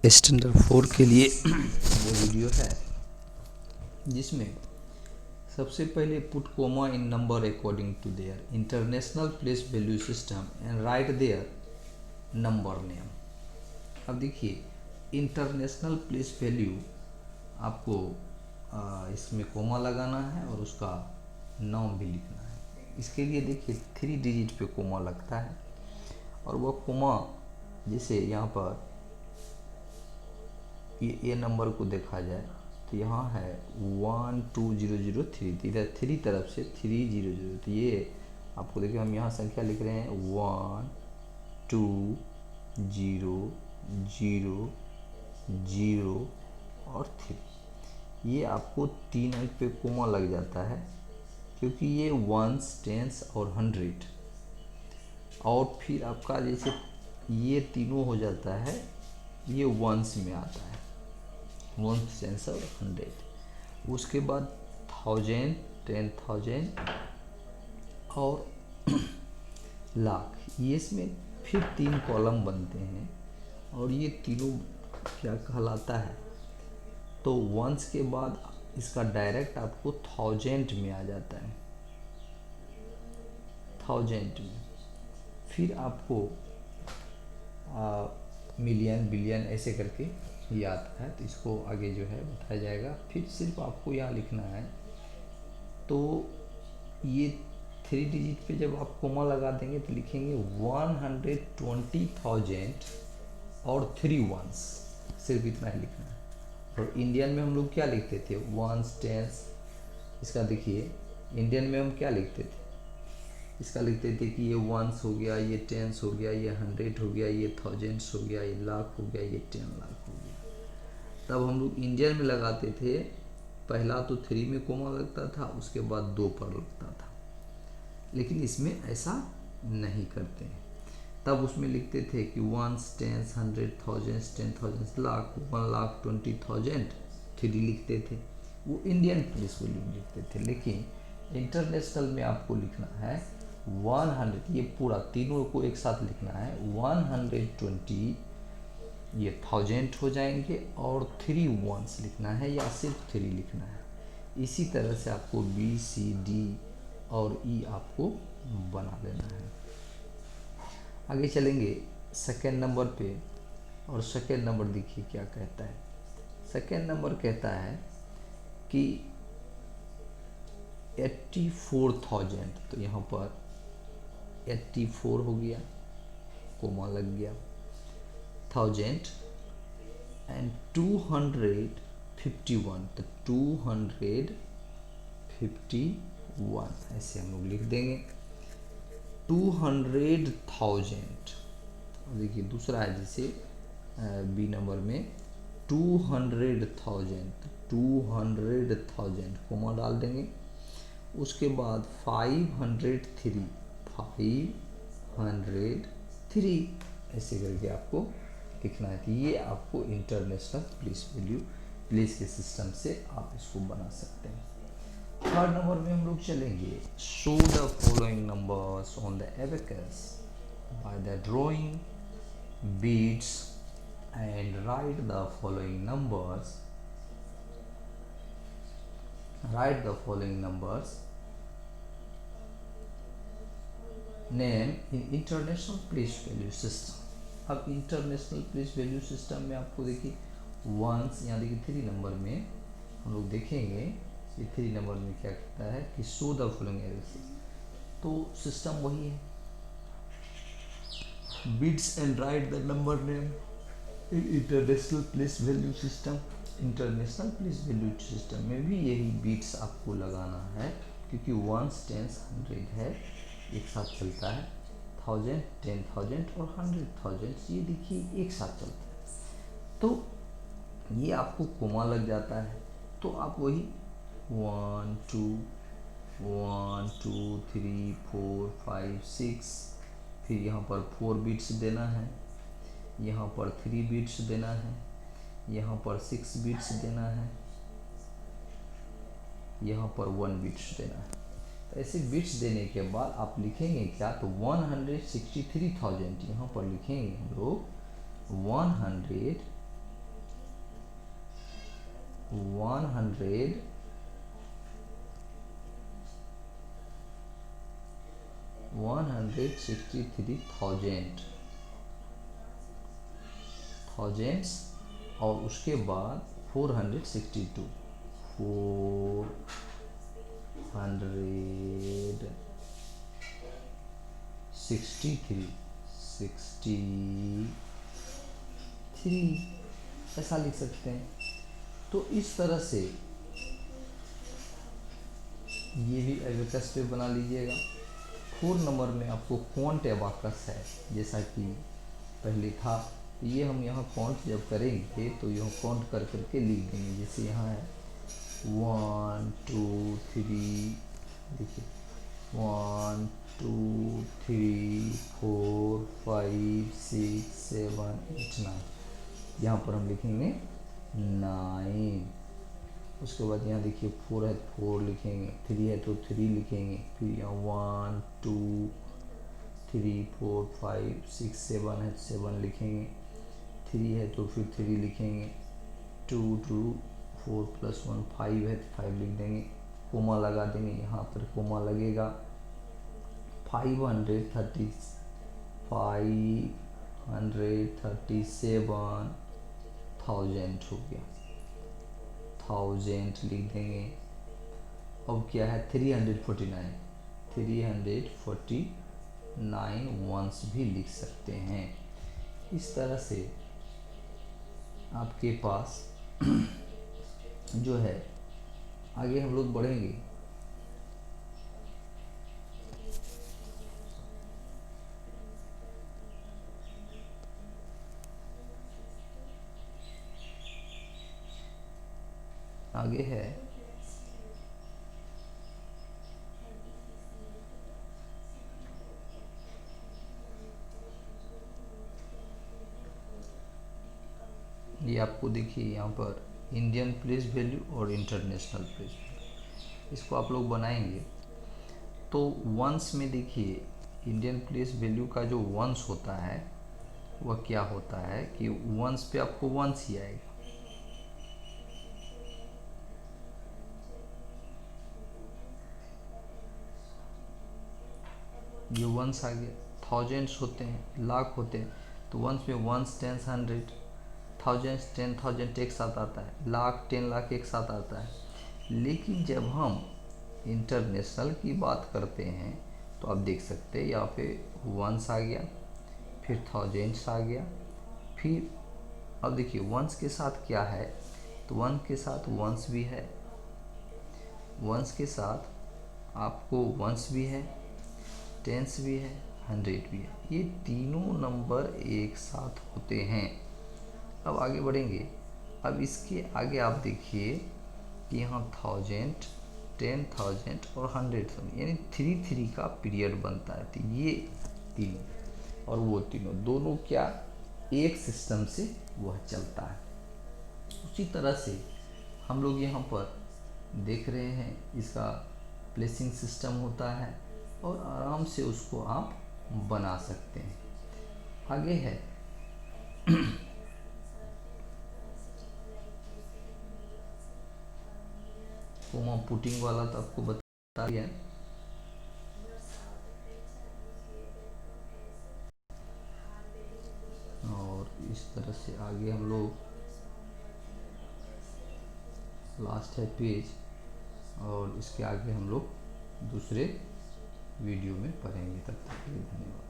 Standard 4 के लिए वो वीडियो है जिसमें सबसे पहले put comma in number according to their international place value system and write their number name. अब देखिए इंटरनेशनल प्लेस वैल्यू आपको इसमें कोमा लगाना है और उसका नाम भी लिखना है। इसके लिए देखिए 3 डिजिट पे कोमा लगता है और वह कोमा जैसे यहाँ पर ये नंबर को देखा जाए तो यहाँ है 12003, इधर 3 तरफ से 300, तो ये आपको देखिए हम यहाँ संख्या लिख रहे हैं 1 2 0 0 0 और 3। ये आपको 3 अंक पे कोमा लग जाता है क्योंकि ये वंस, टेंस और 100, और फिर आपका जैसे ये तीनों हो जाता है, ये वंस में आता है, वंस, टेंस और 100। उसके बाद 1000, 10,000 और लाख, ये इसमें फिर 3 कॉलम बनते हैं और ये तीनों क्या कहलाता है, तो वंस के बाद इसका डायरेक्ट आपको 1000 में आ जाता है, 1000 में। फिर आपको मिलियन, बिलियन ऐसे करके ये आता है, तो इसको आगे जो है बताया जाएगा। फिर सिर्फ आपको यहाँ लिखना है, तो ये 3 डिजिट पे जब आप कोमा लगा देंगे तो लिखेंगे 120,000 और 3 वंस, सिर्फ इतना ही लिखना है। और इंडियन में हम लोग क्या लिखते थे, वंस, टेंस। इसका देखिए इंडियन में हम क्या लिखते थे, इसका लिखते थे कि ये वंस हो गया, ये टेंस हो गया, ये 100 हो गया, ये थाउजेंड्स हो गया, ये लाख हो गया, ये 10 लाख हो गया। तब हम लोग इंडियन में लगाते थे, पहला तो 3 में कोमा लगता था, उसके बाद 2 पर लगता था, लेकिन इसमें ऐसा नहीं करते हैं। तब उसमें लिखते थे कि वंस, टेंस, 100, थाउजेंड्स, 10,000, लाख, 1,20,000, 3 लिखते थे, वो इंडियन प्लेस वैल्यू लिखते थे। लेकिन इंटरनेशनल में आपको लिखना है 100, ये पूरा तीनों को एक साथ लिखना है, 120 ये 1000 हो जाएंगे और 3 वंस लिखना है या सिर्फ 3 लिखना है। इसी तरह से आपको बी, सी, डी और ई आपको बना लेना है। आगे चलेंगे सेकेंड नंबर पे, और सेकेंड नंबर देखिए क्या कहता है। सेकेंड नंबर कहता है कि 84,000, तो यहाँ पर 84 हो गया, कोमा लग गया, 1000 एंड 251, तो 251 ऐसे हम लोग लिख देंगे 200,000। देखिए दूसरा है जैसे बी नंबर में 200,000, 200,000 कोमा डाल देंगे। उसके बाद 503, 503 ऐसे करके आपको लिखना है। तो ये आपको इंटरनेशनल प्लेस वैल्यू, प्लेस के सिस्टम से आप इसको बना सकते हैं। थर्ड नंबर में हम लोग चलेंगे, show the following numbers on the abacus by the drawing beads and right the following numbers, write the following numbers name in international place value system। अब इंटरनेशनल प्लेस वैल्यू सिस्टम में आपको देखिए once, यहाँ देखिए 3 number में हम लोग देखेंगे, ये 3 नंबर में क्या कहता है कि शो द फॉलोइंग एड्रेसेस, तो सिस्टम वही है, bits and right the number name in international place value system. International place value system में भी यही बीट्स आपको लगाना है, क्योंकि वंस, टेंस, 100 है, एक साथ चलता है, 1000, 10,000 और 100,000, ये देखिए एक साथ चलता है, तो ये आपको कोमा लग जाता है। तो आप वही 1 2 1 2 3 4 5 6, फिर यहाँ पर 4 बिट्स देना है, यहाँ पर 3 बिट्स देना है, यहाँ पर 6 बिट्स देना है, यहाँ पर 1 बिट्स देना है। तो ऐसे बिट्स देने के बाद आप लिखेंगे क्या, तो 163,000 यहाँ पर लिखेंगे हम लोग 163,000 100 163,000 थाउजेंड्स, और उसके बाद 462 463 ऐसा लिख सकते हैं। तो इस तरह से ये भी एबेकस पे बना लीजिएगा। 4 नंबर में आपको क्वांट एबाकस है, जैसा कि पहले था। ये हम यहाँ काउंट जब करेंगे तो यह काउंट कर करके लिख देंगे। जैसे यहाँ है 1 2 3, देखिए 1 2 3 4 5 6 7 8 9, यहाँ पर हम लिखेंगे 9। उसके बाद यहाँ देखिए 4 है 4 लिखेंगे, 3 है तो 3 लिखेंगे, फिर यहाँ 1 2 3 4 5 6 7 है 7 लिखेंगे, 3 है तो फिर 3 लिखेंगे, 2 2 4 प्लस 1 5 है तो 5 लिख देंगे, कोमा लगा देंगे, यहाँ पर कोमा लगेगा। 537,000 हो गया, 1000 लिख देंगे। अब क्या है 349 वंस भी लिख सकते हैं। इस तरह से आपके पास जो है, आगे हम लोग बढ़ेंगे। आगे है ये आपको देखिए यहाँ पर इंडियन प्लेस वैल्यू और इंटरनेशनल प्लेस वैल्यू, इसको आप लोग बनाएंगे तो वंस में देखिए इंडियन प्लेस वैल्यू का जो वंस होता है वह क्या होता है कि वंस पे आपको वंस ही आएगा। ये वंस आ गया। थाउजेंड्स होते हैं, लाख होते हैं, तो वंस में वंस टेंस 100, थाउजेंड्स 10,000 एक साथ आता है, लाख 10 लाख एक साथ आता है। लेकिन जब हम इंटरनेशनल की बात करते हैं तो आप देख सकते हैं यहाँ पे वंस आ गया, फिर थाउजेंड्स आ गया, फिर अब देखिए वंस के साथ क्या है, तो वन के साथ वंस भी है, वंस के साथ आपको वंस भी है, टेंस भी है, 100 भी है। ये तीनों नंबर एक साथ होते हैं। अब आगे बढ़ेंगे। अब इसके आगे आप देखिए कि यहाँ 1000, 10,000 और 100,000, यानी 3 का पीरियड बनता है। तो ये तीनों और वो तीनों दोनों क्या एक सिस्टम से वह चलता है। उसी तरह से हम लोग यहाँ पर देख रहे हैं, इसका प्लेसिंग सिस्टम होता है और आराम से उसको आप बना सकते हैं। आगे है कोमा पुटिंग वाला, तो आपको बता दिया। और इस तरह से आगे हम लोग लास्ट है पेज, और इसके आगे हम लोग दूसरे वीडियो में पढ़ेंगे। तब तक के लिए धन्यवाद।